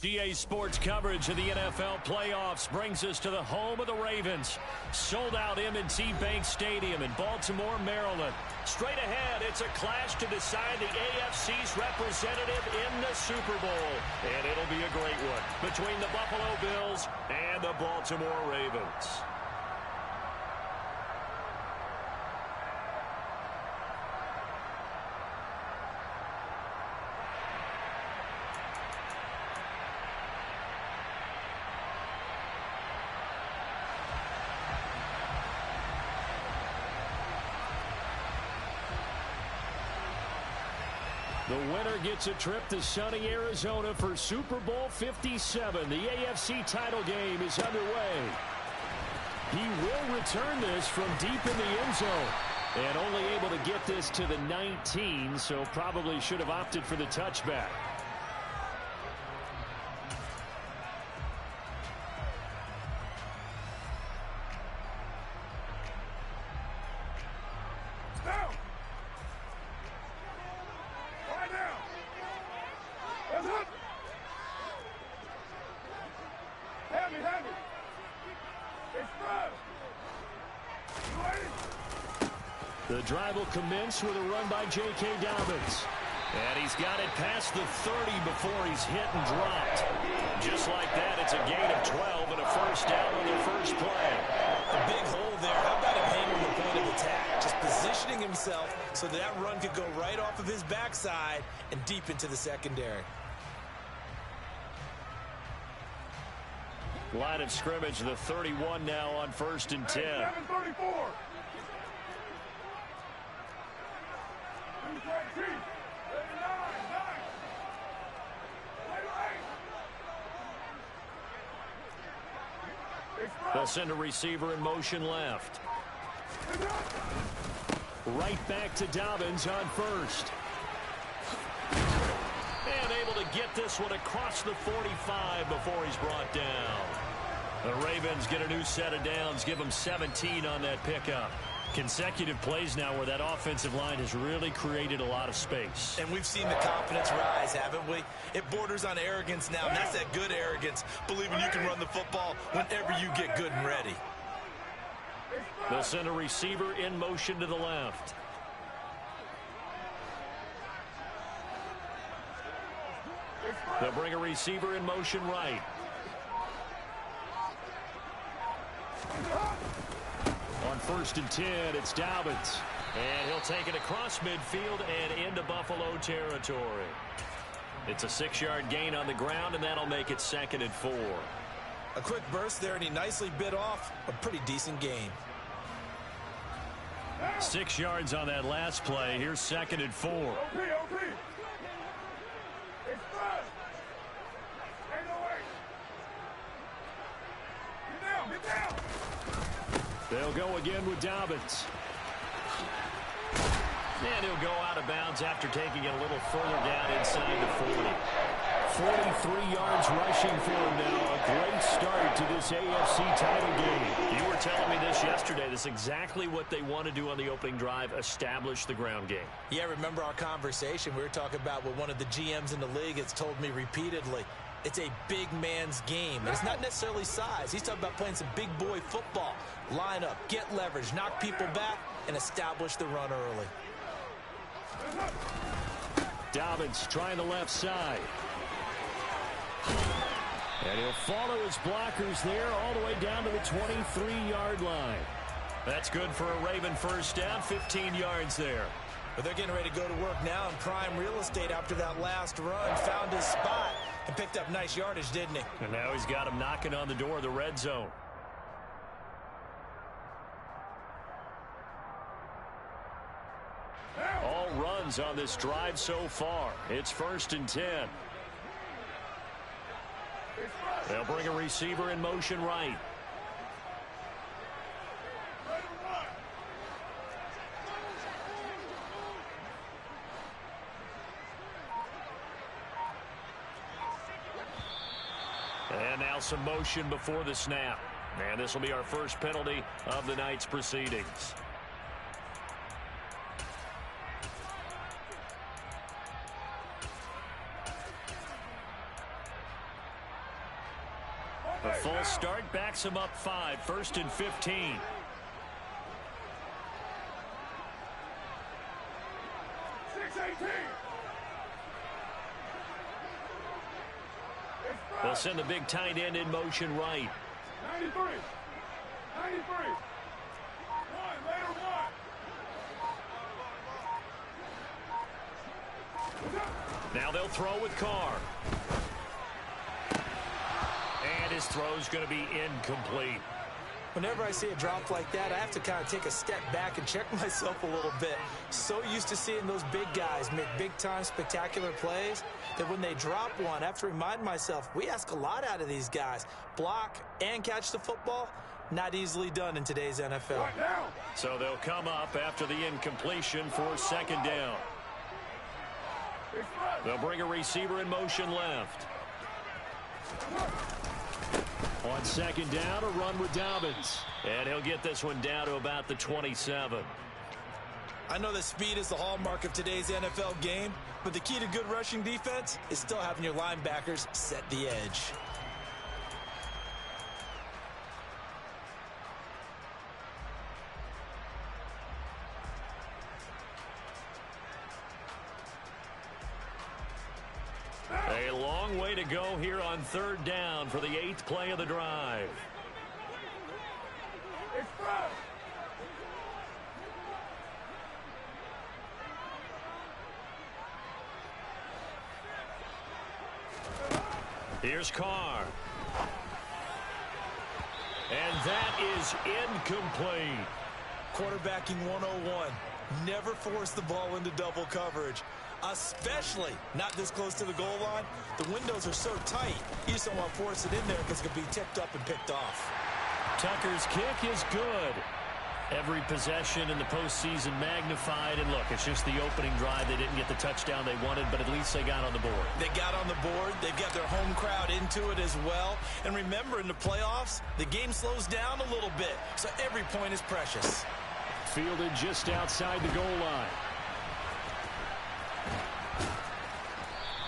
EA Sports coverage of the NFL playoffs brings us to the home of the Ravens. Sold out M&T Bank Stadium in Baltimore, Maryland. Straight ahead, it's a clash to decide the AFC's representative in the Super Bowl. And it'll be a great one between the Buffalo Bills and the Baltimore Ravens. The winner gets a trip to sunny Arizona for Super Bowl 57. The AFC title game is underway. He will return this from deep in the end zone. And only able to get this to the 19, so probably should have opted for the touchback. The drive will commence with a run by J.K. Dobbins. And he's got it past the 30 before he's hit and dropped. Just like that, it's a gain of 12 and a first down on their first play. A big hole there. How about him hanging the point of attack? Just positioning himself so that run could go right off of his backside and deep into the secondary. Line of scrimmage, the 31 now on 1st and 10. 7:34. They'll send a receiver in motion left. Right back to Dobbins on first. And able to get this one across the 45 before he's brought down. The Ravens get a new set of downs, give them 17 on that pickup. Consecutive plays now where that offensive line has really created a lot of space. And we've seen the confidence rise, haven't we? It borders on arrogance now, and that's that good arrogance, believing you can run the football whenever you get good and ready. They'll send a receiver in motion to the left. They'll bring a receiver in motion right. On 1st and 10, it's Dobbins. And he'll take it across midfield and into Buffalo territory. It's a 6-yard gain on the ground, and that'll make it 2nd and 4. A quick burst there, and he nicely bit off a pretty decent gain. 6 yards on that last play. Here's 2nd and 4. They'll go again with Dobbins. And he'll go out of bounds after taking it a little further down inside the 40. 43 yards rushing for him now. A great start to this AFC title game. You were telling me this yesterday. This is exactly what they want to do on the opening drive, establish the ground game. Yeah, remember our conversation. We were talking about what one of the GMs in the league has told me repeatedly. It's a big man's game, and it's not necessarily size. He's talking about playing some big boy football. Line up, get leverage, knock people back, and establish the run early. Dobbins trying the left side. And he'll follow his blockers there all the way down to the 23-yard line. That's good for a Raven first down, 15 yards there. But they're getting ready to go to work now in prime real estate after that last run. Found his spot and picked up nice yardage, didn't he? And now he's got him knocking on the door of the red zone. All runs on this drive so far. It's 1st and 10. They'll bring a receiver in motion right. And now some motion before the snap. And this will be our first penalty of the night's proceedings. Full start backs him up 5, 1st and 15. They'll send the big tight end in motion right. 93. 93. Now they'll throw with Carr. And his throw's going to be incomplete. Whenever I see a drop like that, I have to kind of take a step back and check myself a little bit. So used to seeing those big guys make big-time spectacular plays that when they drop one, I have to remind myself, we ask a lot out of these guys. Block and catch the football, not easily done in today's NFL. So they'll come up after the incompletion for 2nd down. They'll bring a receiver in motion left. On 2nd down, a run with Dobbins. And he'll get this one down to about the 27. I know that speed is the hallmark of today's NFL game, but the key to good rushing defense is still having your linebackers set the edge. A long way to go here on 3rd down for the 8th play of the drive. Here's Carr. And that is incomplete. Quarterbacking 101. Never force the ball into double coverage, especially not this close to the goal line. The windows are so tight, you just don't want to force it in there because it could be tipped up and picked off. Tucker's kick is good. Every possession in the postseason magnified. And look, it's just the opening drive. They didn't get the touchdown they wanted, but at least they got on the board. They got on the board. They've got their home crowd into it as well. And remember, in the playoffs, the game slows down a little bit, so every point is precious. Fielded just outside the goal line.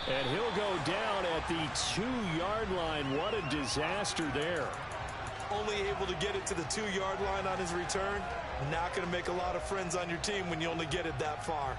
And he'll go down at the 2-yard line. What a disaster there. Only able to get it to the 2-yard line on his return. Not going to make a lot of friends on your team when you only get it that far.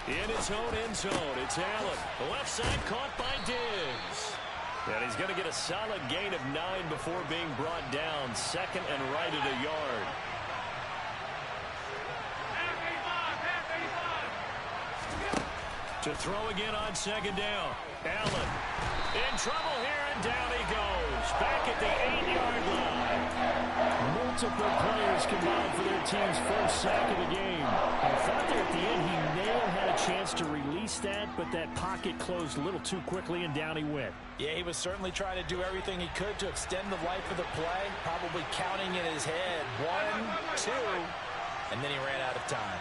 In his own end zone, it's Allen. The left side caught by Diggs. And he's going to get a solid gain of 9 before being brought down. 2nd and right at a yard. To throw again on 2nd down. Allen in trouble here, and down he goes. Back at the 8-yard line. Multiple players combined for their team's first sack of the game. I thought there at the end he may have had a chance to release that, but that pocket closed a little too quickly, and down he went. Yeah, he was certainly trying to do everything he could to extend the life of the play, probably counting in his head 1, 2, and then he ran out of time.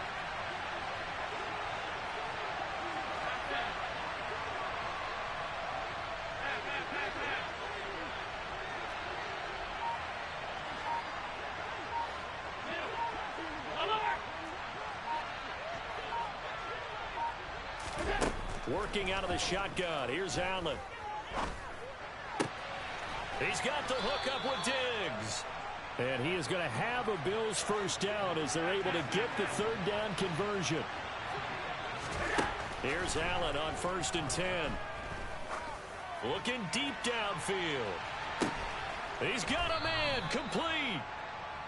Working out of the shotgun. Here's Allen. He's got the hook up with Diggs. And he is going to have a Bills first down as they're able to get the 3rd down conversion. Here's Allen on 1st and 10. Looking deep downfield. He's got a man complete.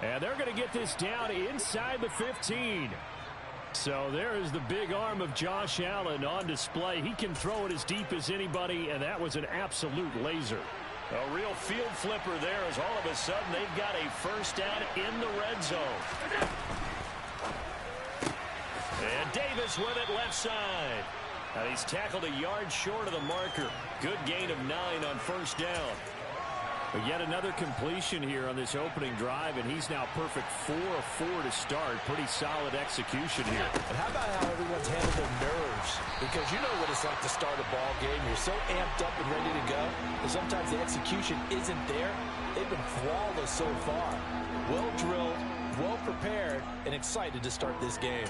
And they're going to get this down inside the 15. So there is the big arm of Josh Allen on display. He can throw it as deep as anybody, and that was an absolute laser. A real field flipper there as all of a sudden they've got a first down in the red zone. And Davis with it left side. And he's tackled a yard short of the marker. Good gain of 9 on 1st down. But yet another completion here on this opening drive, and he's now perfect 4 of 4 to start. Pretty solid execution here. And how about how everyone's handled their nerves? Because you know what it's like to start a ball game. You're so amped up and ready to go, and sometimes the execution isn't there. They've been flawless so far. Well drilled, well prepared, and excited to start this game.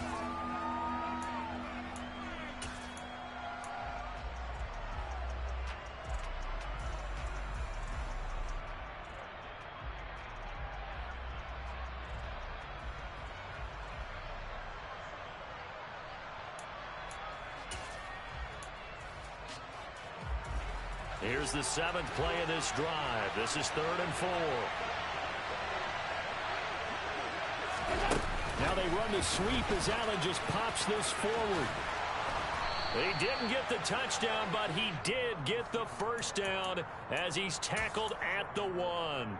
Here's the 7th play of this drive. This is 3rd and 4. Now they run the sweep as Allen just pops this forward. He didn't get the touchdown, but he did get the first down as he's tackled at the 1.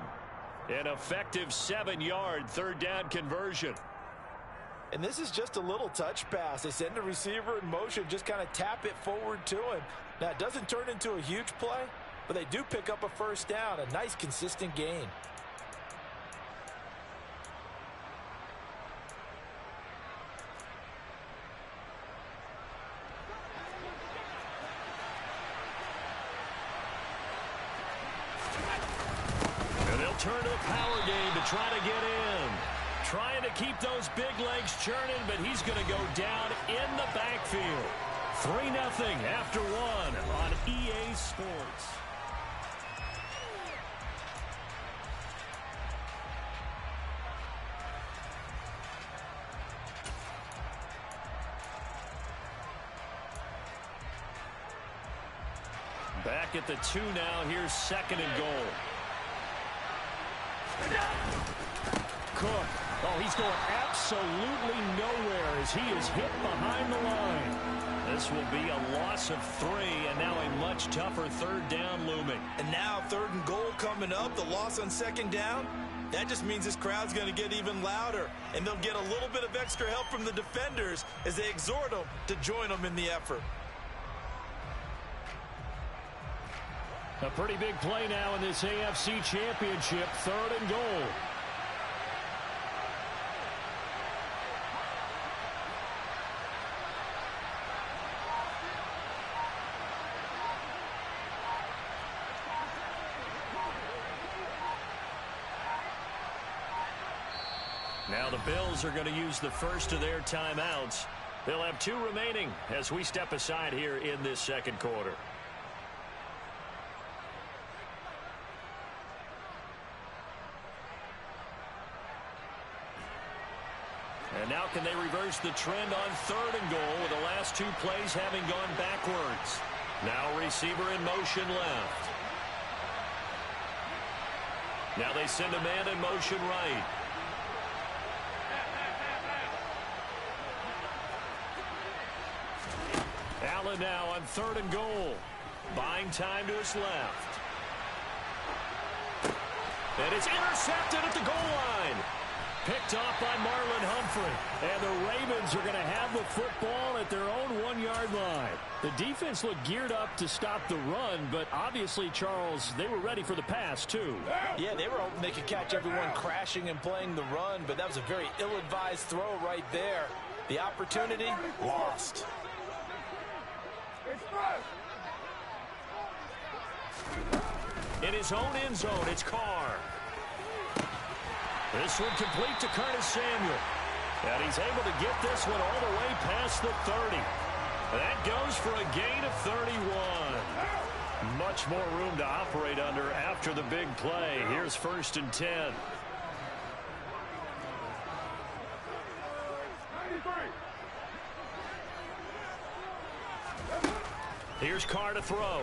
An effective 7-yard 3rd down conversion. And this is just a little touch pass. They send the receiver in motion, just kind of tap it forward to him. Now, it doesn't turn into a huge play, but they do pick up a first down, a nice, consistent gain. And they'll turn to the power game to try to get in. Trying to keep those big legs churning, but he's going to go down in the backfield. 3-0 after 1 on EA Sports. Back at the 2 now. Here's 2nd and goal. Cook. Oh, he's going absolutely nowhere as he is hit behind the line. This will be a loss of 3, and now a much tougher 3rd down looming. And now 3rd and goal coming up, the loss on 2nd down. That just means this crowd's going to get even louder, and they'll get a little bit of extra help from the defenders as they exhort them to join them in the effort. A pretty big play now in this AFC Championship, 3rd and goal. Now the Bills are going to use the first of their timeouts. They'll have 2 remaining as we step aside here in this 2nd quarter. And now can they reverse the trend on 3rd and goal with the last 2 plays having gone backwards. Now receiver in motion left. Now they send a man in motion right. Allen now on 3rd and goal. Buying time to his left. And it's intercepted at the goal line. Picked off by Marlon Humphrey. And the Ravens are going to have the football at their own 1-yard line. The defense looked geared up to stop the run, but obviously, Charles, they were ready for the pass, too. Yeah, they were hoping they could catch everyone crashing and playing the run, but that was a very ill-advised throw right there. The opportunity, lost. In his own end zone, it's Carr. This one complete to Curtis Samuel. And he's able to get this one all the way past the 30. That goes for a gain of 31. Much more room to operate under after the big play. Here's 1st and 10. 93. Here's Carr to throw.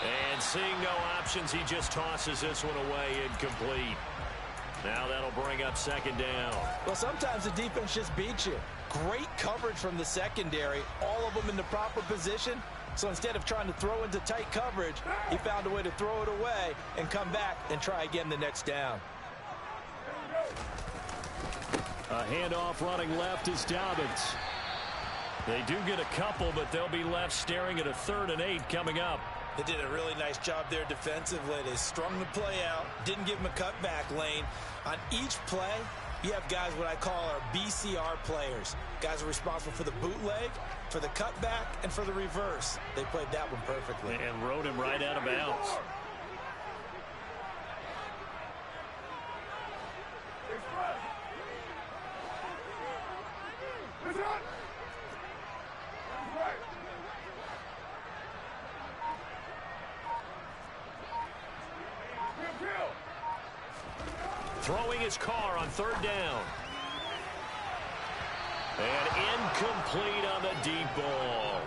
And seeing no options, he just tosses this one away incomplete. Now that'll bring up 2nd down. Well, sometimes the defense just beats you. Great coverage from the secondary, all of them in the proper position. So instead of trying to throw into tight coverage, he found a way to throw it away and come back and try again the next down. A handoff running left is Dobbins. They do get a couple, but they'll be left staring at a 3rd and 8 coming up. They did a really nice job there defensively. They strung the play out, didn't give him a cutback lane. On each play, you have guys what I call our BCR players. Guys are responsible for the bootleg, for the cutback, and for the reverse. They played that one perfectly. And rode him right out of bounds. Throwing his car on third down. And incomplete on the deep ball.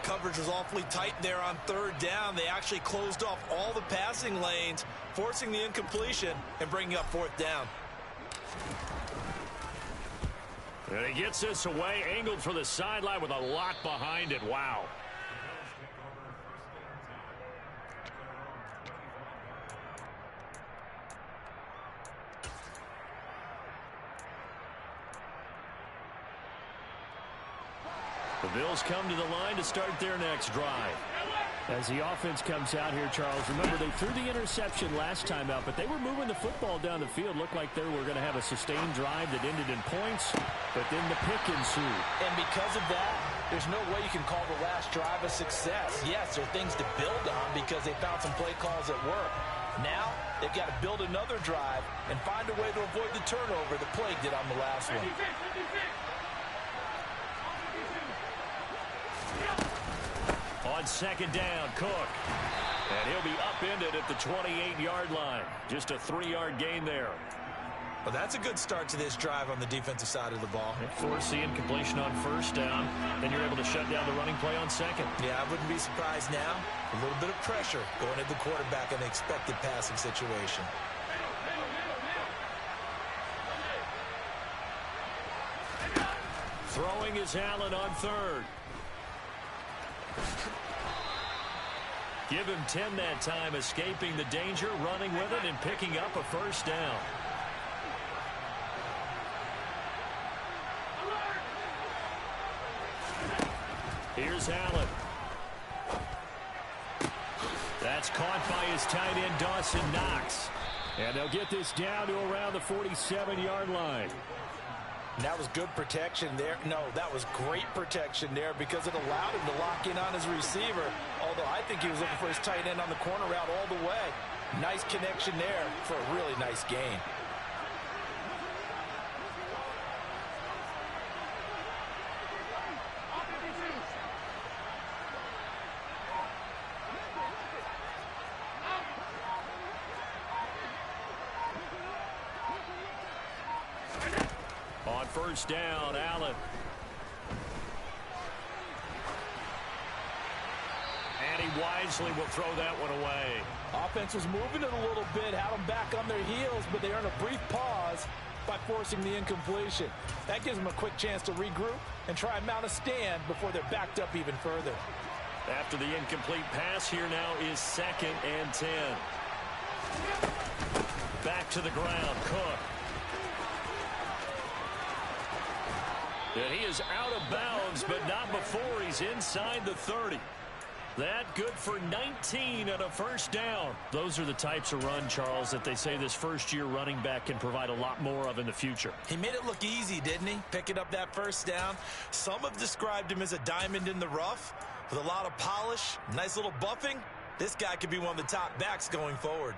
Coverage was awfully tight there on third down. They actually closed off all the passing lanes, forcing the incompletion and bringing up fourth down. And he gets this away, angled for the sideline with a lot behind it. Wow. The Bills come to the line to start their next drive. As the offense comes out here, Charles, remember they threw the interception last time out, but they were moving the football down the field. Looked like they were going to have a sustained drive that ended in points, but then the pick ensued. And because of that, there's no way you can call the last drive a success. Yes, there are things to build on because they found some play calls that work. Now, they've got to build another drive and find a way to avoid the turnover the plague did on the last one. On second down, Cook. And he'll be upended at the 28-yard line. Just a 3-yard gain there. Well, that's a good start to this drive on the defensive side of the ball. Force the incompletion on first down. Then you're able to shut down the running play on second. Yeah, I wouldn't be surprised now. A little bit of pressure going at the quarterback in an expected passing situation. Throwing is Allen on third. Give him 10 that time, escaping the danger, running with it, and picking up a first down. Here's Allen. That's caught by his tight end, Dawson Knox. And they'll get this down to around the 47-yard line. That was good protection there. No, that was great protection there because it allowed him to lock in on his receiver. Although I think he was looking for his tight end on the corner route all the way. Nice connection there for a really nice gain. On first down, Allen. And he wisely will throw that one away. Offense was moving it a little bit, had them back on their heels, but they earned a brief pause by forcing the incompletion. That gives them a quick chance to regroup and try and mount a stand before they're backed up even further. After the incomplete pass, here now is 2nd and 10. Back to the ground, Cook. And he is out of bounds, but not before he's inside the 30. That good for 19 and a first down. Those are the types of run, Charles, that they say this first-year running back can provide a lot more of in the future. He made it look easy, didn't he? Picking up that first down. Some have described him as a diamond in the rough with a lot of polish, nice little buffing. This guy could be one of the top backs going forward.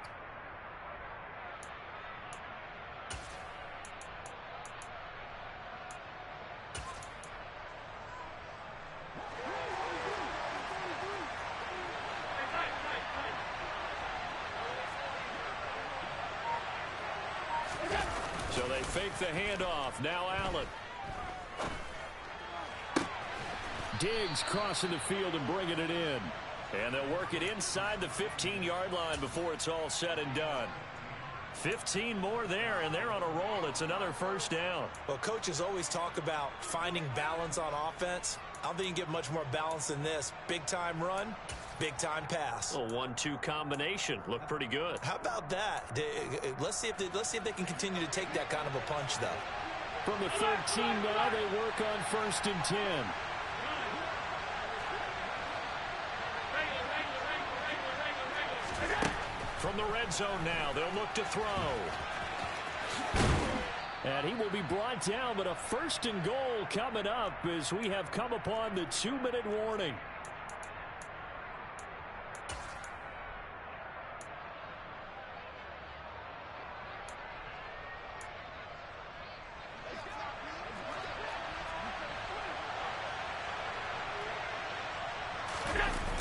So they fake the handoff. Now Allen. Diggs crossing the field and bringing it in. And they'll work it inside the 15-yard line before it's all said and done. 15 more there, and they're on a roll. It's another first down. Well, coaches always talk about finding balance on offense. I don't think you can get much more balance than this. Big-time run, big-time pass. A 1-2 combination. Looked pretty good. How about that? Let's see if they can continue to take that kind of a punch, though. From the 13 now, they work on 1st and 10. From the red zone now, they'll look to throw. And he will be brought down, but a 1st and goal coming up as we have come upon the 2-minute warning.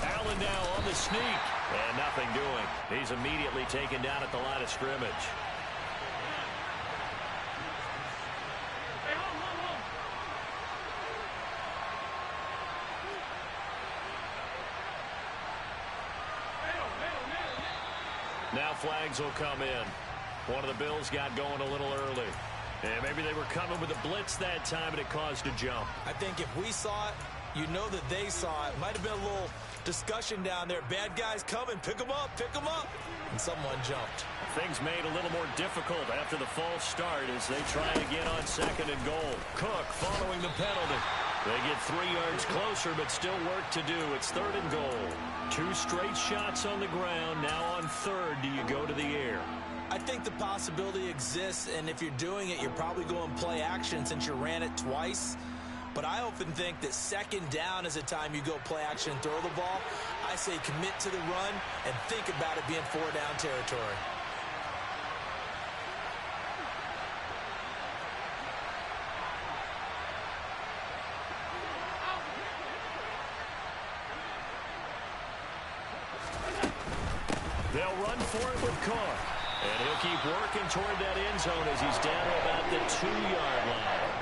Allen now on the sneak. And nothing doing. He's immediately taken down at the line of scrimmage. Now flags will come in. One of the Bills got going a little early. And maybe they were coming with a blitz that time and it caused a jump. I think if we saw it, you know that they saw it. Might have been a little discussion down there. Bad guys coming. Pick them up. Pick them up. And someone jumped. Things made a little more difficult after the false start as they try again on 2nd and goal. Cook following the penalty. They get 3 yards closer, but still work to do. It's 3rd and goal. 2 straight shots on the ground. Now on 3rd, do you go to the air? I think the possibility exists, and if you're doing it, you're probably going play action since you ran it twice. But I often think that 2nd down is a time you go play action and throw the ball. I say commit to the run and think about it being 4-down territory. They'll run for it with Carr. And he'll keep working toward that end zone as he's down to about the 2-yard line.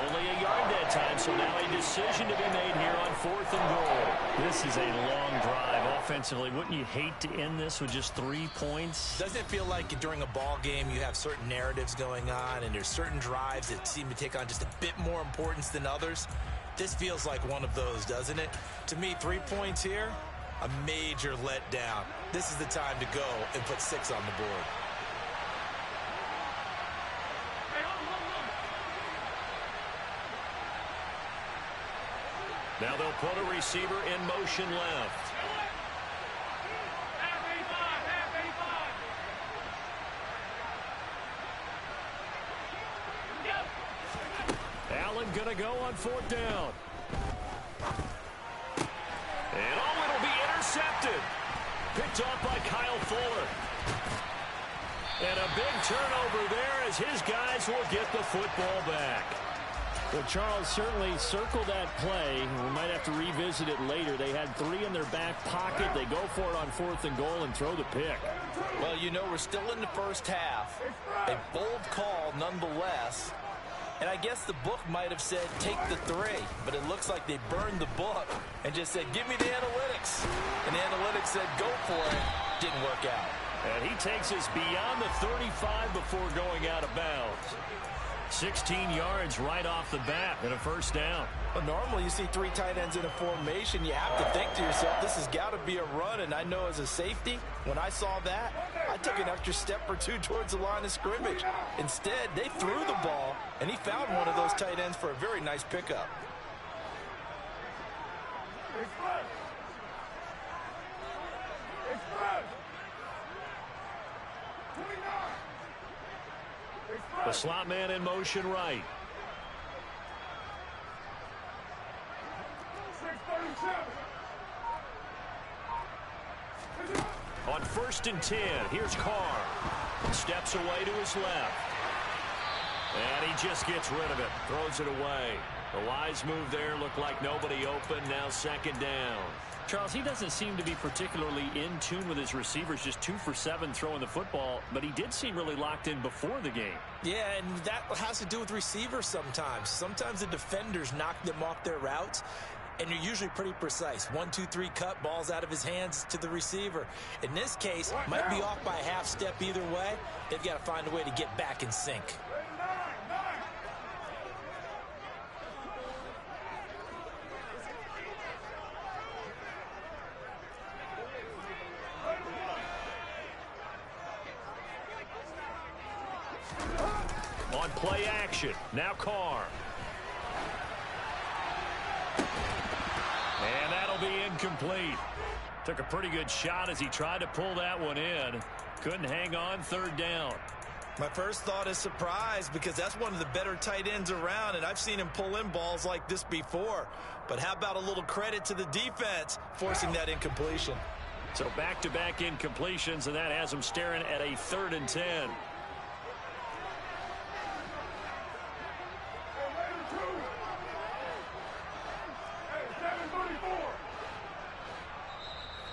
Only a yard that time, so now a decision to be made here on 4th and goal. This is a long drive offensively. Wouldn't you hate to end this with just 3 points? Doesn't it feel like during a ball game you have certain narratives going on and there's certain drives that seem to take on just a bit more importance than others? This feels like one of those, doesn't it? To me, 3 points here, a major letdown. This is the time to go and put 6 on the board. Now they'll put a receiver in motion left. Allen gonna go on 4th down. And it'll be intercepted. Picked off by Kyle Fuller. And a big turnover there as his guys will get the football back. Well, Charles, certainly circle that play. We might have to revisit it later. They had 3 in their back pocket. They go for it on 4th and goal and throw the pick. Well, you know, we're still in the first half. A bold call nonetheless. And I guess the book might have said take the 3, but it looks like they burned the book and just said give me the analytics. And the analytics said go for it. Didn't work out. And he takes us beyond the 35 before going out of bounds. 16 yards right off the bat and a 1st down. But normally you see 3 tight ends in a formation. You have to think to yourself, this has got to be a run. And I know as a safety, when I saw that, I took an extra step or 2 towards the line of scrimmage. Instead, they threw the ball, and he found one of those tight ends for a very nice pickup. The slot man in motion right. On 1st and 10, here's Carr. Steps away to his left. And he just gets rid of it. Throws it away. The wise move there looked like nobody open. Now 2nd down. Charles, he doesn't seem to be particularly in tune with his receivers, just 2 for 7 throwing the football, but he did seem really locked in before the game. Yeah, and that has to do with receivers sometimes. Sometimes the defenders knock them off their routes, and they're usually pretty precise. 1, 2, 3 cut, balls out of his hands to the receiver. In this case, might be off by a half step either way. They've got to find a way to get back in sync. On play action, now Carr. And that'll be incomplete. Took a pretty good shot as he tried to pull that one in. Couldn't hang on. Third down. My first thought is surprise, because that's one of the better tight ends around, and I've seen him pull in balls like this before. But how about a little credit to the defense forcing that incompletion? So back-to-back incompletions, and that has him staring at a 3rd and 10.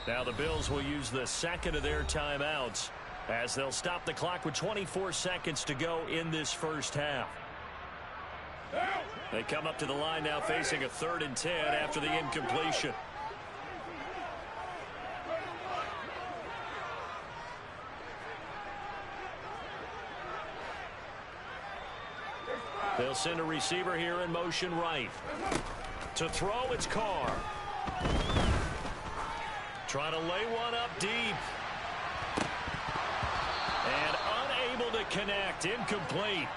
Now the Bills will use the second of their timeouts as they'll stop the clock with 24 seconds to go in this first half. They come up to the line now facing a 3rd and 10 after the incompletion. They'll send a receiver here in motion right. To throw, it's Carr. Trying to lay one up deep. And unable to connect. Incomplete.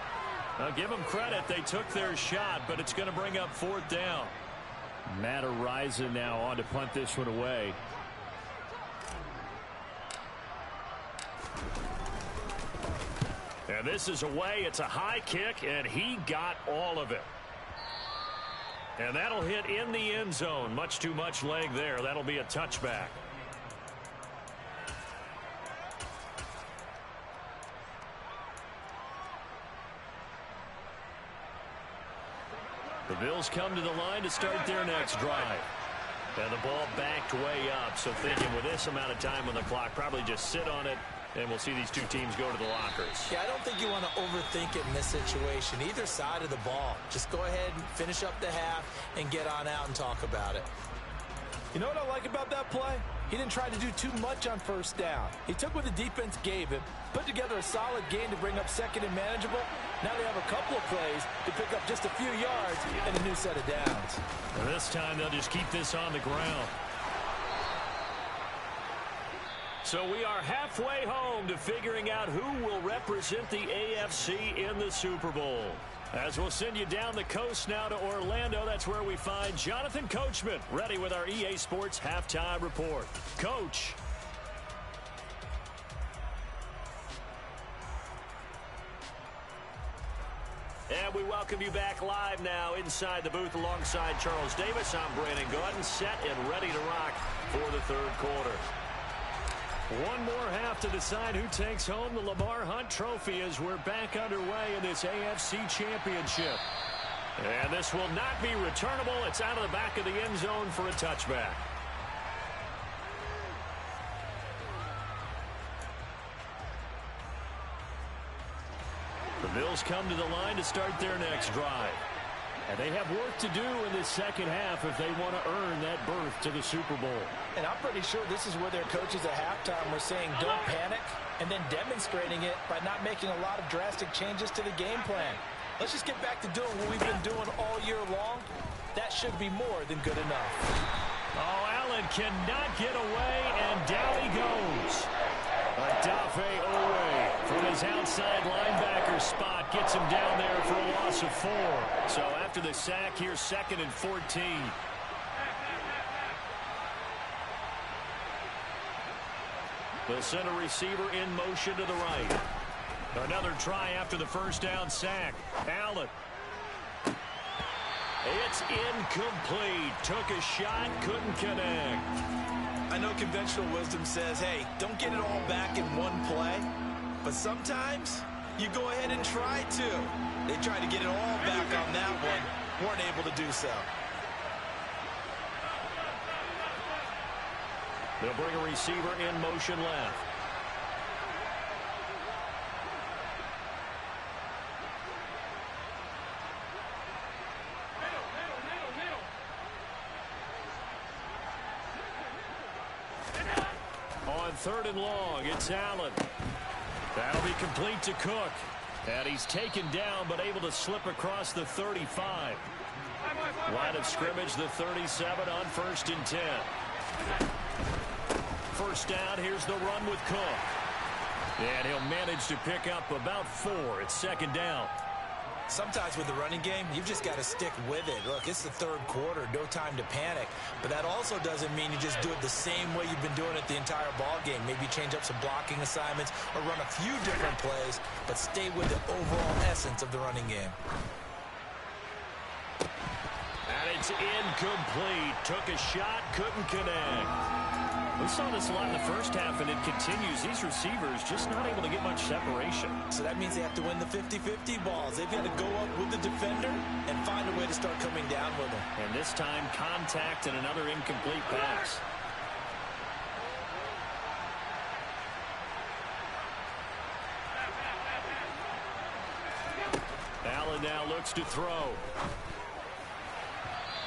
Now give them credit. They took their shot, but it's going to bring up 4th down. Matt Araiza now on to punt this one away. And this is away. It's a high kick, and he got all of it. And that'll hit in the end zone. Much too much leg there. That'll be a touchback. The Bills come to the line to start their next drive. And the ball backed way up. So thinking with this amount of time on the clock, probably just sit on it. And we'll see these two teams go to the lockers. Yeah, I don't think you want to overthink it in this situation. Either side of the ball. Just go ahead and finish up the half and get on out and talk about it. You know what I like about that play? He didn't try to do too much on first down. He took what the defense gave him, put together a solid game to bring up second and manageable. Now they have a couple of plays to pick up just a few yards and a new set of downs. And this time they'll just keep this on the ground. So we are halfway home to figuring out who will represent the AFC in the Super Bowl. As we'll send you down the coast now to Orlando, that's where we find Jonathan Coachman, ready with our EA Sports Halftime Report. Coach. And we welcome you back live now inside the booth alongside Charles Davis. I'm Brandon Gaudin, set and ready to rock for the third quarter. One more half to decide who takes home the Lamar Hunt Trophy as we're back underway in this AFC Championship. And this will not be returnable. It's out of the back of the end zone for a touchback. The Bills come to the line to start their next drive. And they have work to do in this second half if they want to earn that berth to the Super Bowl. And I'm pretty sure this is where their coaches at halftime were saying don't panic, and then demonstrating it by not making a lot of drastic changes to the game plan. Let's just get back to doing what we've been doing all year long. That should be more than good enough. Oh, Allen cannot get away, and down he goes. Adafe Owe from his outside linebacker spot gets him down there for a loss of 4. So after the sack, here's 2nd and 14. They'll send a receiver in motion to the right. Another try after the first down sack. Allen. It's incomplete. Took a shot, couldn't connect. I know conventional wisdom says, hey, don't get it all back in one play. But sometimes you go ahead and try to. They tried to get it all back on that one. Weren't able to do so. They'll bring a receiver in motion left. On 3rd and long, it's Allen. That'll be complete to Cook. And he's taken down, but able to slip across the 35. Line of scrimmage, the 37 on 1st and 10. First down, here's the run with Cook. And he'll manage to pick up about 4. It's 2nd down. Sometimes with the running game, you've just got to stick with it. Look, it's the third quarter, no time to panic. But that also doesn't mean you just do it the same way you've been doing it the entire ball game. Maybe change up some blocking assignments or run a few different plays, but stay with the overall essence of the running game. And it's incomplete. Took a shot, couldn't connect. We saw this a lot in the first half, and it continues. These receivers just not able to get much separation. So that means they have to win the 50-50 balls. They've got to go up with the defender and find a way to start coming down with them. And this time, contact and another incomplete pass. Allen now looks to throw.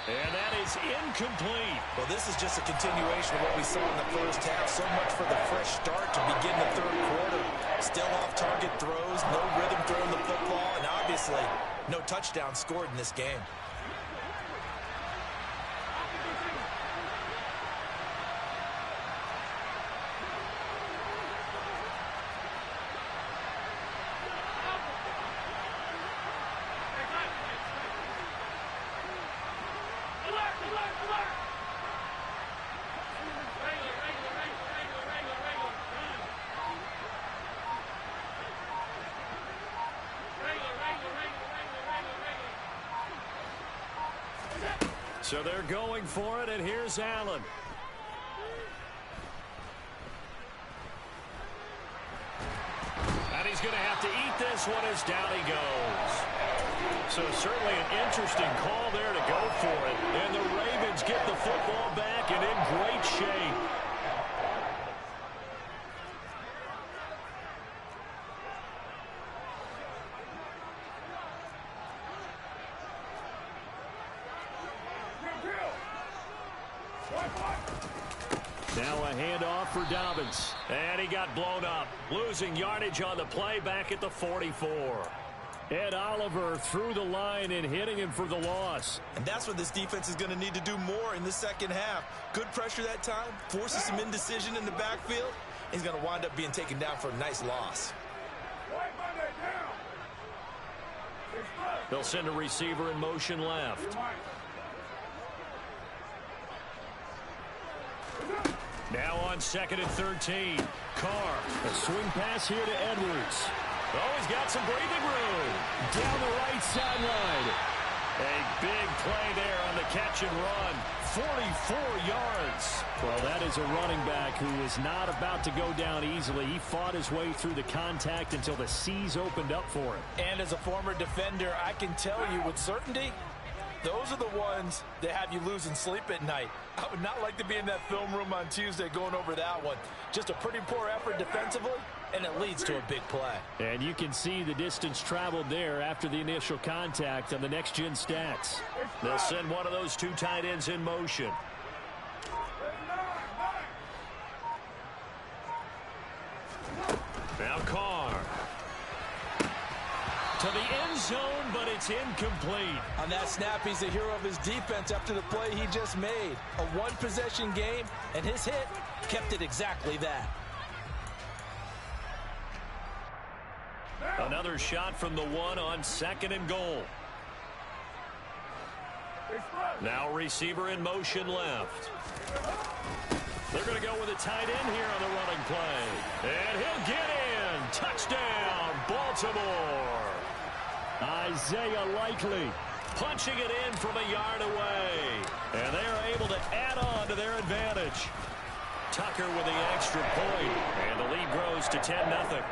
And that is incomplete. Well, this is just a continuation of what we saw in the first half. So much for the fresh start to begin the third quarter. Still off-target throws, no rhythm throwing the football, and obviously no touchdown scored in this game. So they're going for it, and here's Allen. And he's going to have to eat this one as down he goes. So certainly an interesting call there to go for it. And the Ravens get the football back and in great shape. Now a handoff for Dobbins. And he got blown up. Losing yardage on the play back at the 44. Ed Oliver through the line and hitting him for the loss. And that's what this defense is going to need to do more in the second half. Good pressure that time. Forces some indecision in the backfield. He's going to wind up being taken down for a nice loss. They'll send a receiver in motion left. Now on 2nd and 13. Carr. A swing pass here to Edwards. Oh, he's got some breathing room. Down the right sideline. A big play there on the catch and run. 44 yards. Well, that is a running back who is not about to go down easily. He fought his way through the contact until the seas opened up for him. And as a former defender, I can tell you with certainty, those are the ones that have you losing sleep at night. I would not like to be in that film room on Tuesday going over that one. Just a pretty poor effort defensively, and it leads to a big play. And you can see the distance traveled there after the initial contact on the next-gen stats. They'll send one of those two tight ends in motion. Now Carr. To the end zone, but it's incomplete. On that snap, he's the hero of his defense after the play he just made. A one-possession game, and his hit kept it exactly that. Another shot from the one on 2nd and goal. Now receiver in motion left. They're going to go with a tight end here on the running play. And he'll get in. Touchdown, Baltimore. Isaiah Likely punching it in from a yard away. And they are able to add on to their advantage. Tucker with the extra point. And the lead grows to 10-0.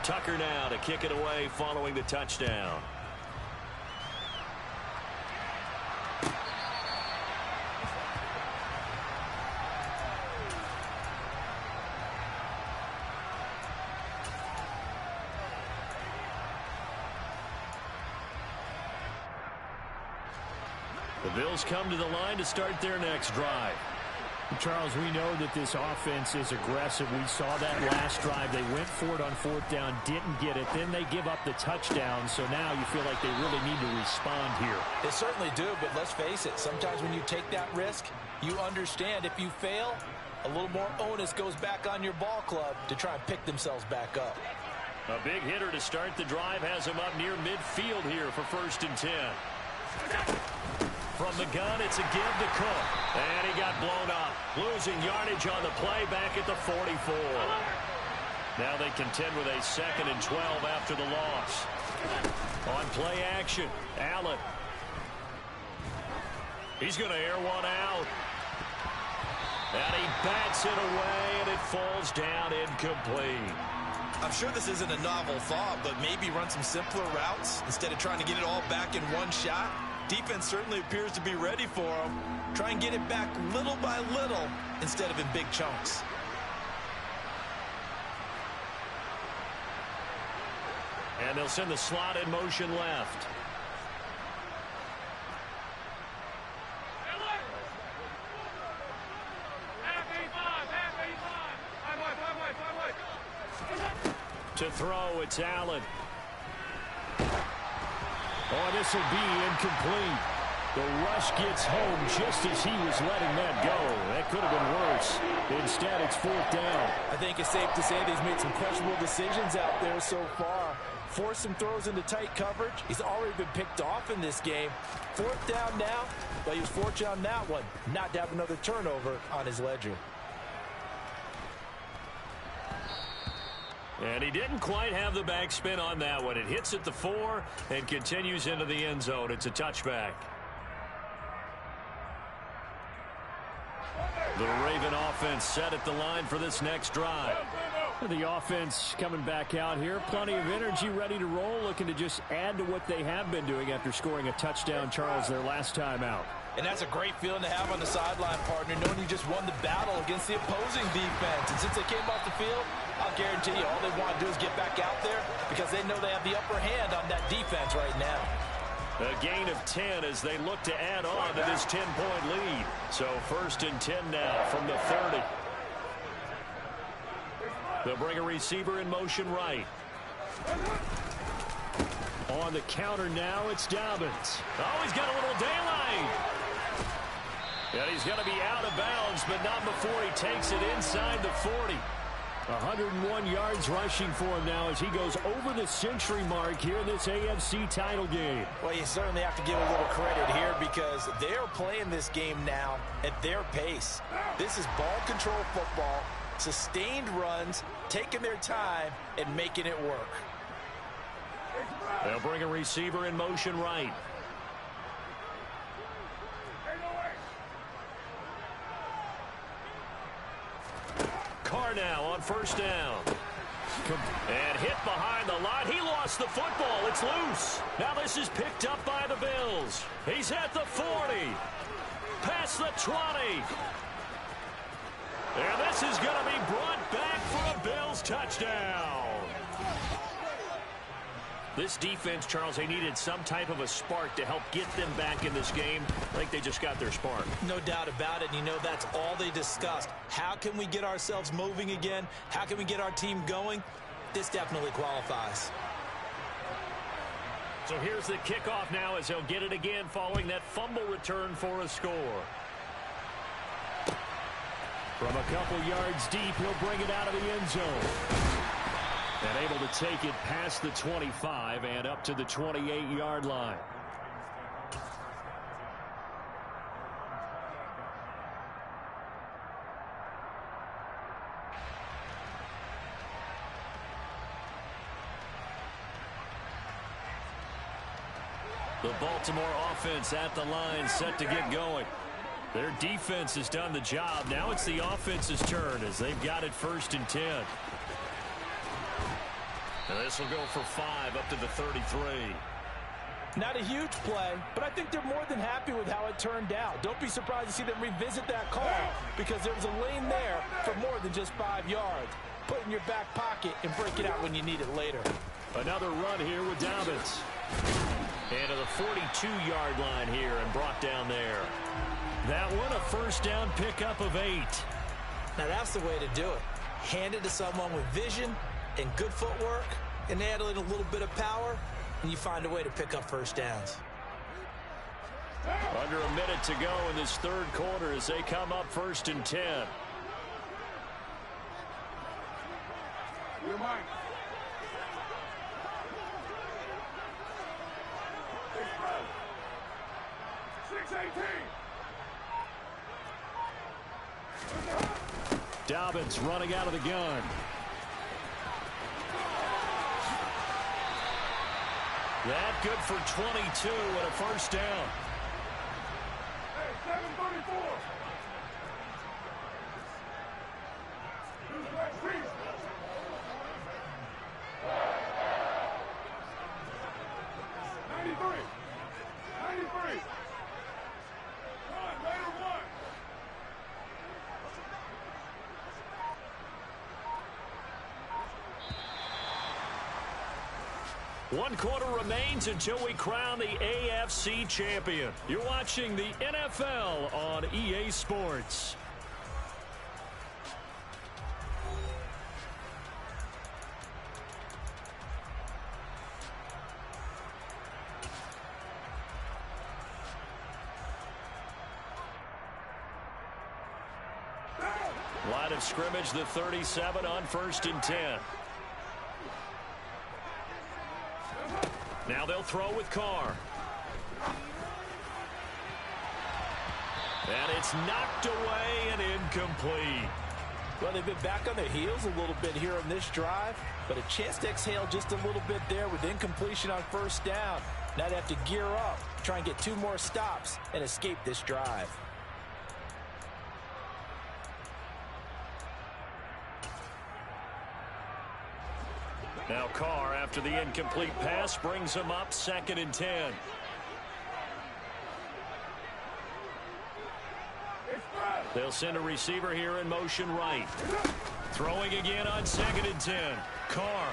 Tucker now to kick it away following the touchdown. The Bills come to the line to start their next drive. Charles, we know that this offense is aggressive. We saw that last drive. They went for it on 4th down, didn't get it. Then they give up the touchdown. So now you feel like they really need to respond here. They certainly do, but let's face it. Sometimes when you take that risk, you understand if you fail, a little more onus goes back on your ball club to try and pick themselves back up. A big hitter to start the drive has him up near midfield here for 1st and 10. From the gun, it's a give to Cook. And he got blown up. Losing yardage on the play back at the 44. Now they contend with a 2nd and 12 after the loss. On play action, Allen. He's going to air one out. And he bats it away, and it falls down incomplete. I'm sure this isn't a novel thought, but maybe run some simpler routes instead of trying to get it all back in one shot. Defense certainly appears to be ready for him. Try and get it back little by little instead of in big chunks. And they'll send the slot in motion left. To throw, it's Allen. Oh, this will be incomplete. The rush gets home just as he was letting that go. That could have been worse. Instead, it's 4th down. I think it's safe to say that he's made some questionable decisions out there so far. Forced some throws into tight coverage. He's already been picked off in this game. 4th down now, but he was fortunate on that one not to have another turnover on his ledger. And he didn't quite have the backspin on that one. It hits at the 4 and continues into the end zone. It's a touchback. The Raven offense set at the line for this next drive. The offense coming back out here. Plenty of energy, ready to roll, looking to just add to what they have been doing after scoring a touchdown, Charles, their last time out. And that's a great feeling to have on the sideline, partner, knowing you just won the battle against the opposing defense. And since they came off the field, I'll guarantee you all they want to do is get back out there because they know they have the upper hand on that defense right now. A gain of 10 as they look to add on to this 10-point lead. So 1st and 10 now from the 30. They'll bring a receiver in motion right. On the counter now, it's Dobbins. Oh, he's got a little daylight. And he's going to be out of bounds, but not before he takes it inside the 40. 101 yards rushing for him now as he goes over the century mark here in this AFC title game. Well, you certainly have to give a little credit here because they're playing this game now at their pace. This is ball control football, sustained runs, taking their time, and making it work. They'll bring a receiver in motion right. Carr now on 1st down. And hit behind the line. He lost the football. It's loose. Now this is picked up by the Bills. He's at the 40. Past the 20. And this is going to be brought back for a Bills touchdown. This defense, Charles, they needed some type of a spark to help get them back in this game. I think they just got their spark. No doubt about it. You know, that's all they discussed. How can we get ourselves moving again? How can we get our team going? This definitely qualifies. So here's the kickoff now as he'll get it again following that fumble return for a score. From a couple yards deep, he'll bring it out of the end zone. And able to take it past the 25 and up to the 28-yard line. The Baltimore offense at the line, set to get going. Their defense has done the job. Now it's the offense's turn as they've got it 1st and 10. And this will go for 5 up to the 33. Not a huge play, but I think they're more than happy with how it turned out. Don't be surprised to see them revisit that call because there was a lane there for more than just 5 yards. Put it in your back pocket and break it out when you need it later. Another run here with Dobbins. And to the 42-yard line here and brought down there. That one a 1st down pickup of 8. Now that's the way to do it. Hand it to someone with vision and good footwork and add in a little bit of power, and you find a way to pick up 1st downs. Under a minute to go in this 3rd quarter as they come up 1st and 10. Dobbins running out of the gun. That good for 22 and a first down. Hey, 734. One quarter remains until we crown the AFC champion. You're watching the NFL on EA Sports. Line of scrimmage, the 37 on 1st and 10. Now they'll throw with Carr. And it's knocked away and incomplete. Well, they've been back on their heels a little bit here on this drive, but a chance to exhale just a little bit there with incompletion on 1st down. Now they have to gear up, try and get 2 more stops and escape this drive. Now Carr, after the incomplete pass, brings him up 2nd and 10. They'll send a receiver here in motion right. Throwing again on 2nd and 10. Carr.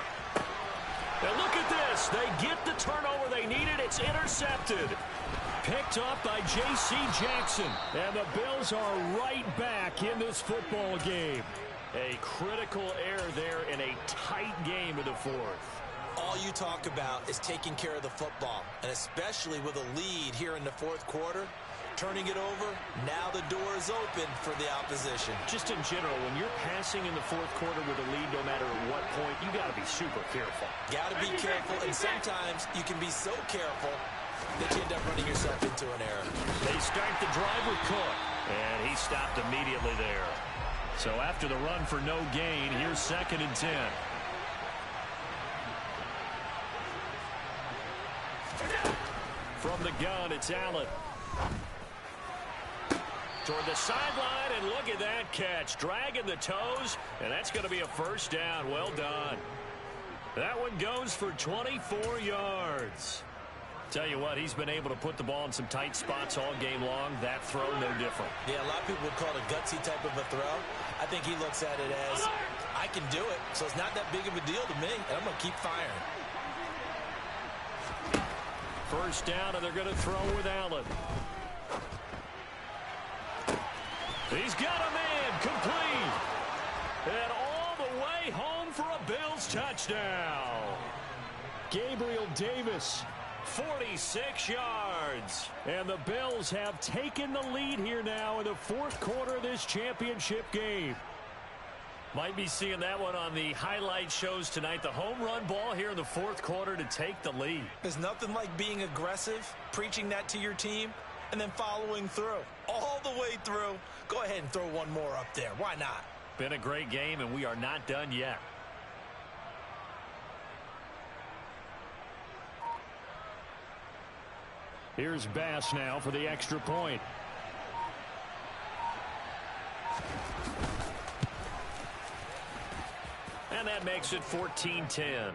And look at this. They get the turnover they needed. It's intercepted. Picked up by J.C. Jackson. And the Bills are right back in this football game. A critical error there in a tight game in the 4th. All you talk about is taking care of the football, and especially with a lead here in the 4th quarter. Turning it over, now the door is open for the opposition. Just in general, when you're passing in the 4th quarter with a lead, no matter at what point, you got to be super careful. Got to be careful, and sometimes you can be so careful that you end up running yourself into an error. They start the drive with Cook, and he stopped immediately there. So after the run for no gain, here's 2nd and 10. From the gun, it's Allen. Toward the sideline, and look at that catch. Dragging the toes, and that's going to be a first down. Well done. That one goes for 24 yards. Tell you what, he's been able to put the ball in some tight spots all game long. That throw, no different. Yeah, a lot of people would call it a gutsy type of a throw. I think he looks at it as, I can do it, so it's not that big of a deal to me, and I'm going to keep firing. First down, and they're going to throw with Allen. He's got a man, complete. And all the way home for a Bills touchdown. Gabriel Davis, 46 yards. And the Bills have taken the lead here now in the 4th quarter of this championship game. Might be seeing that one on the highlight shows tonight. The home run ball here in the 4th quarter to take the lead. There's nothing like being aggressive, preaching that to your team, and then following through. All the way through. Go ahead and throw one more up there. Why not? Been a great game, and we are not done yet. Here's Bass now for the extra point. And that makes it 14-10.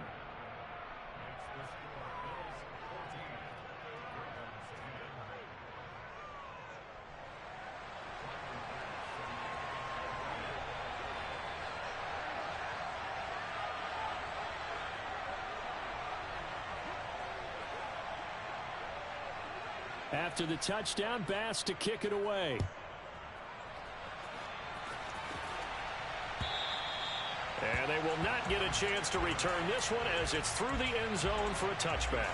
After the touchdown, Bass to kick it away. And they will not get a chance to return this one as it's through the end zone for a touchback.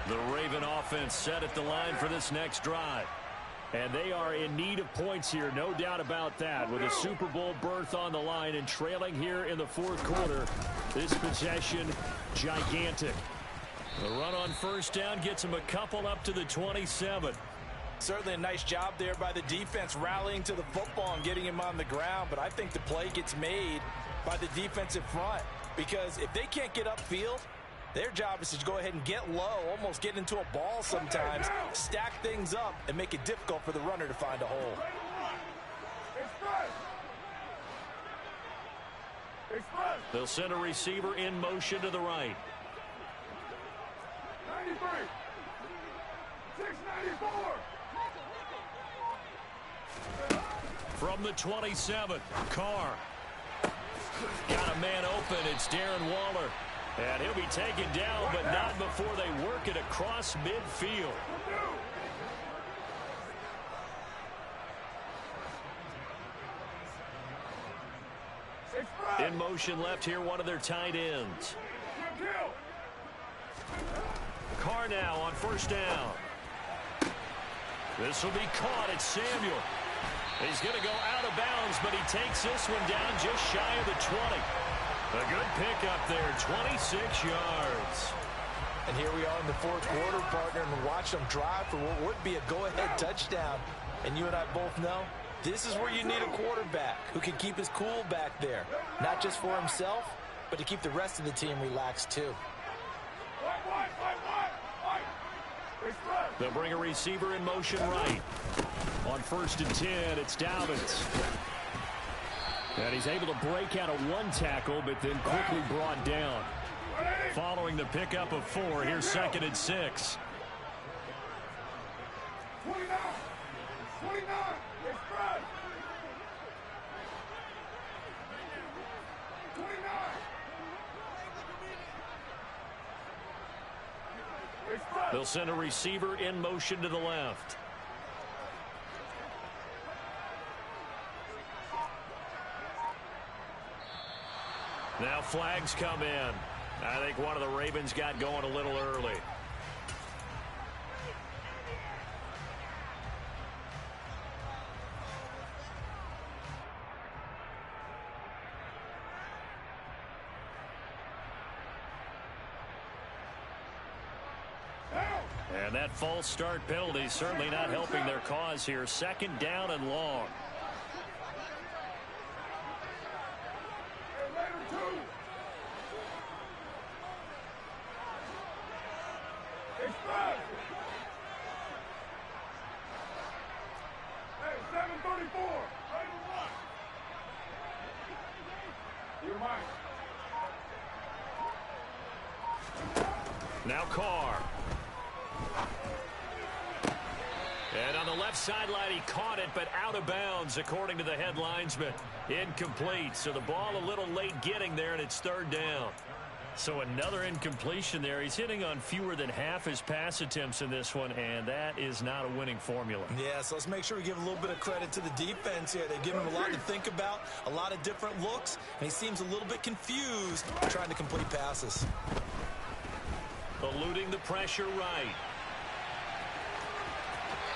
The Raven offense set at the line for this next drive. And they are in need of points here, no doubt about that. With a Super Bowl berth on the line and trailing here in the fourth quarter, this possession, gigantic. The run on first down gets them a couple up to the 27. Certainly a nice job there by the defense rallying to the football and getting him on the ground. But I think the play gets made by the defensive front, because if they can't get upfield, their job is to go ahead and get low, almost get into a ball sometimes, stack things up, and make it difficult for the runner to find a hole. They'll send a receiver in motion to the right. 93. 694. From the 27, Carr. Got a man open. It's Darren Waller. And he'll be taken down, but not before they work it across midfield. In motion left here, one of their tight ends. Carr now on first down. This will be caught. It's Samuel. He's going to go out of bounds, but he takes this one down just shy of the 20. A good pickup there, 26 yards. And here we are in the fourth quarter, partner, and watch them drive for what would be a go-ahead touchdown. And you and I both know this is where you need a quarterback who can keep his cool back there, not just for himself, but to keep the rest of the team relaxed too. They'll bring a receiver in motion right. On first and 10, it's Dobbins. And he's able to break out of one tackle, but then quickly brought down. Following the pickup of 4, here's second and 6. 29. 29. Express. 29. Express. They'll send a receiver in motion to the left. Now flags come in. I think one of the Ravens got going a little early. And that false start penalty certainly not helping their cause here. Second down and long. Now Carr. And on the left sideline, he caught it, but out of bounds, according to the head linesman. Incomplete. So the ball a little late getting there, and it's third down. So another incompletion there. He's hitting on fewer than half his pass attempts in this one, and that is not a winning formula. Yeah, so let's make sure we give a little bit of credit to the defense here. They've given him a lot to think about, a lot of different looks, and he seems a little bit confused trying to complete passes. Eluding the pressure right.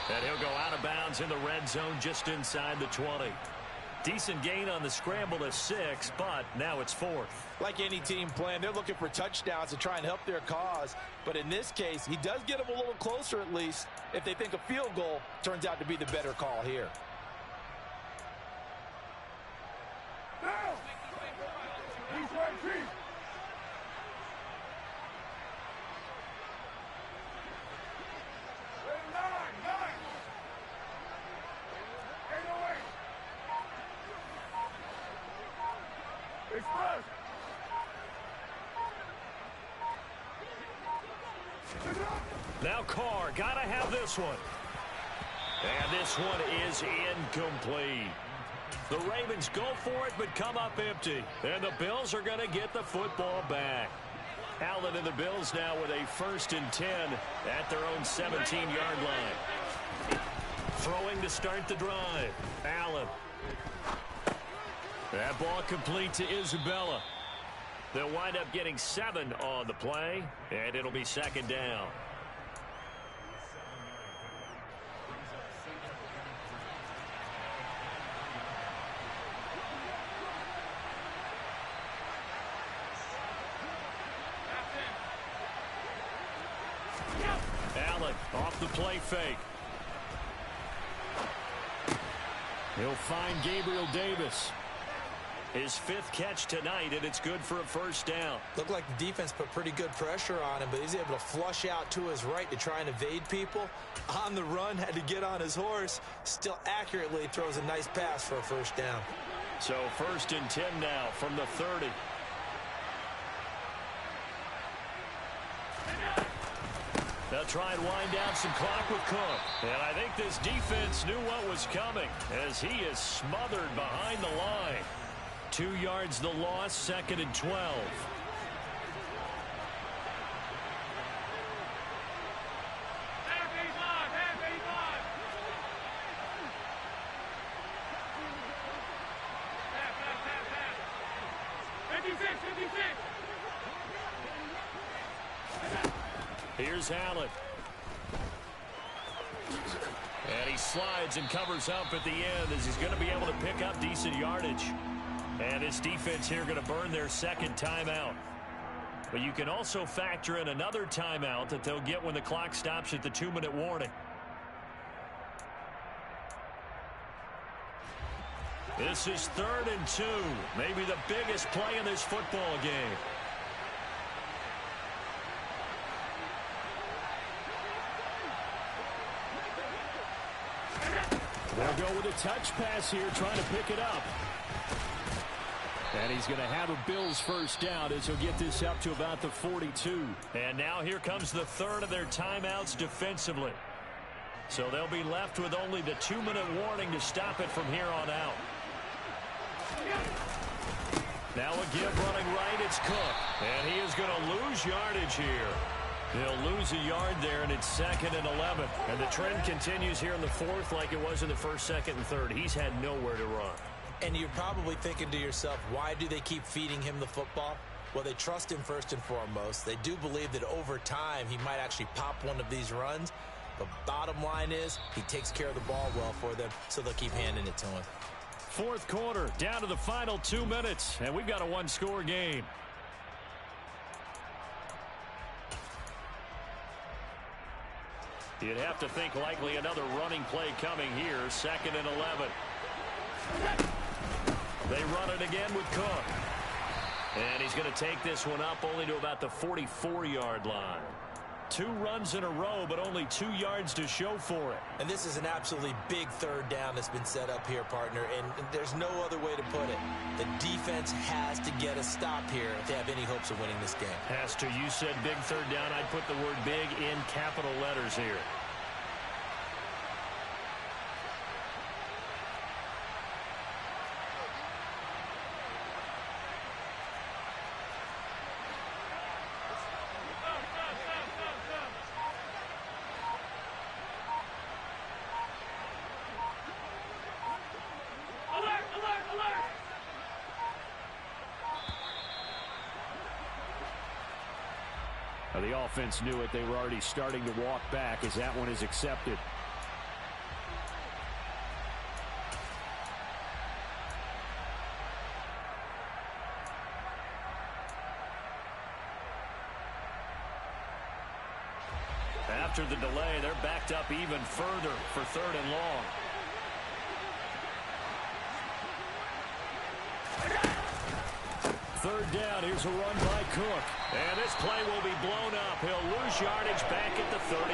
And he'll go out of bounds in the red zone just inside the 20. Decent gain on the scramble of 6, but now it's 4th. Like any team playing, they're looking for touchdowns to try and help their cause. But in this case, he does get them a little closer at least if they think a field goal turns out to be the better call here. Down. He's right, Chief. Express. Now Carr, gotta have this one. And this one is incomplete. The Ravens go for it, but come up empty. And the Bills are going to get the football back. Allen and the Bills now with a 1st and 10 at their own 17-yard line. Throwing to start the drive. Allen. That ball complete to Isabella. They'll wind up getting 7 on the play, and it'll be second down. Allen off the play fake. He'll find Gabriel Davis. His 5th catch tonight, and it's good for a first down. Looked like the defense put pretty good pressure on him, but he's able to flush out to his right to try and evade people. On the run, had to get on his horse. Still accurately throws a nice pass for a first down. So 1st and 10 now from the 30. They'll try and wind down some clock with Cook. And I think this defense knew what was coming as he is smothered behind the line. 2 yards the loss, 2nd and 12. Here's Allen. And he slides and covers up at the end as he's going to be able to pick up decent yardage. And his defense here going to burn their 2nd timeout. But you can also factor in another timeout that they'll get when the clock stops at the 2-minute warning. This is 3rd and 2. Maybe the biggest play in this football game. They'll go with a touch pass here, trying to pick it up. And he's going to have a Bills first down as he'll get this up to about the 42. And now here comes the 3rd of their timeouts defensively. So they'll be left with only the 2-minute warning to stop it from here on out. Now a give running right, it's Cook. And he is going to lose yardage here. He'll lose a yard there, and it's 2nd and 11. And the trend continues here in the 4th like it was in the 1st, 2nd, and 3rd. He's had nowhere to run. And you're probably thinking to yourself, why do they keep feeding him the football? Well, they trust him first and foremost. They do believe that over time he might actually pop one of these runs. But bottom line is he takes care of the ball well for them, so they'll keep handing it to him. 4th quarter, down to the final 2 minutes, and we've got a 1-score game. You'd have to think likely another running play coming here. 2nd and 11. They run it again with Cook. And he's going to take this one up only to about the 44-yard line. 2 runs in a row, but only 2 yards to show for it. And this is an absolutely big 3rd down that's been set up here, partner. And there's no other way to put it. The defense has to get a stop here if they have any hopes of winning this game. Has to. You said big 3rd down. I'd put the word big in capital letters here. The offense knew it. They were already starting to walk back as that one is accepted. After the delay, they're backed up even further for 3rd and long. Third down, here's a run by Cook. And this play will be blown up. He'll lose yardage back at the 38.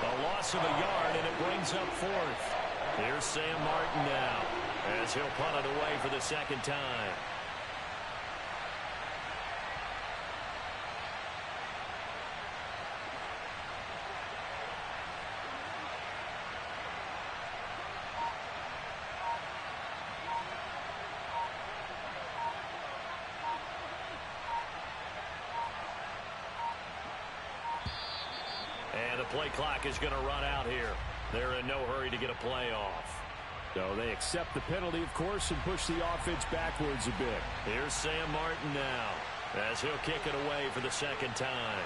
A loss of a yard, and it brings up 4th. Here's Sam Martin now as he'll punt it away for the 2nd time. And the play clock is going to run out here. They're in no hurry to get a play off. So they accept the penalty, of course, and push the offense backwards a bit. Here's Sam Martin now as he'll kick it away for the 2nd time.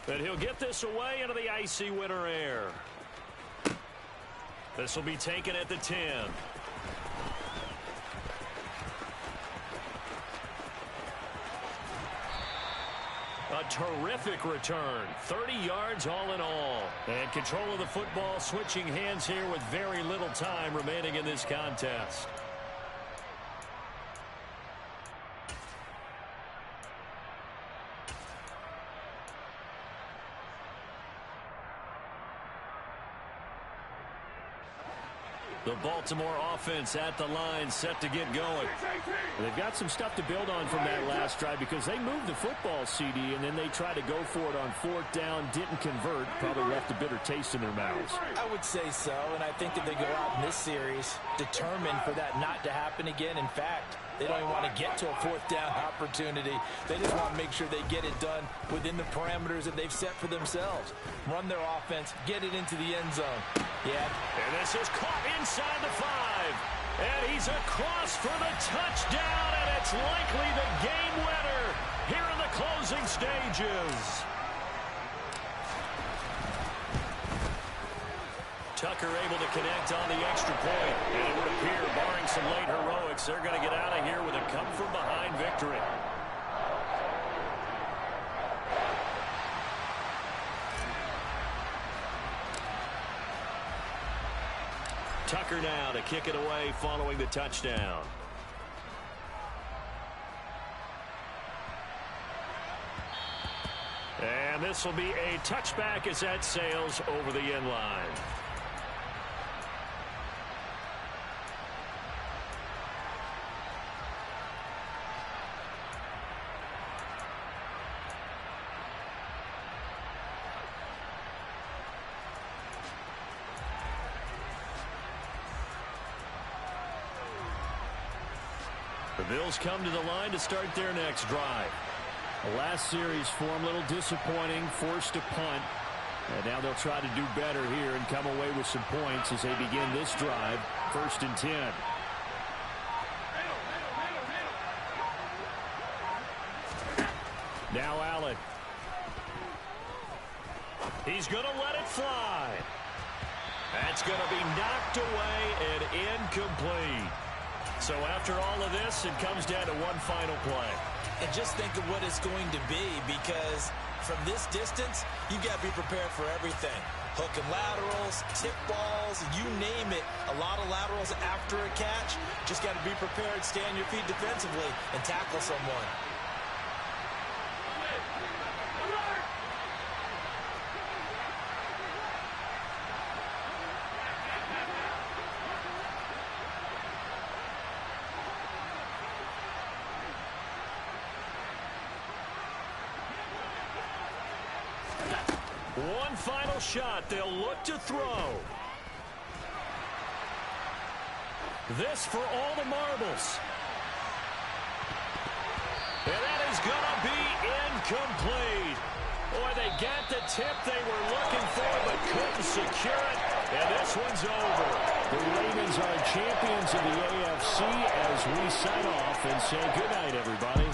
And he'll get this away into the icy winter air. This will be taken at the 10. A terrific return. 30 yards all in all. And control of the football switching hands here with very little time remaining in this contest. The Baltimore offense at the line, set to get going. They've got some stuff to build on from that last drive because they moved the football, CD, and then they tried to go for it on 4th down, didn't convert, probably left a bitter taste in their mouths. I would say so, and I think that they go out in this series determined for that not to happen again. In fact, they don't even want to get to a 4th down opportunity. They just want to make sure they get it done within the parameters that they've set for themselves. Run their offense, get it into the end zone. Yeah. And this is caught inside the 5. And he's across for the touchdown, and it's likely the game winner here in the closing stages. Tucker able to connect on the extra point. And it would appear, barring some late heroics, they're going to get out of here with a come-from-behind victory. Tucker now to kick it away following the touchdown. And this will be a touchback as that sails over the end line. The Bills come to the line to start their next drive. The last series for them, a little disappointing, forced to punt. And now they'll try to do better here and come away with some points as they begin this drive, 1st and 10. Now Allen. He's going to let it fly. That's going to be knocked away and incomplete. So after all of this, it comes down to one final play. And just think of what it's going to be, because from this distance, you've got to be prepared for everything. Hook and laterals, tip balls, you name it. A lot of laterals after a catch. Just got to be prepared, stay on your feet defensively, and tackle someone. One final shot. They'll look to throw. This for all the marbles. And that is going to be incomplete. Boy, they got the tip they were looking for, but couldn't secure it. And this one's over. The Ravens are champions of the AFC as we sign off and say goodnight, everybody.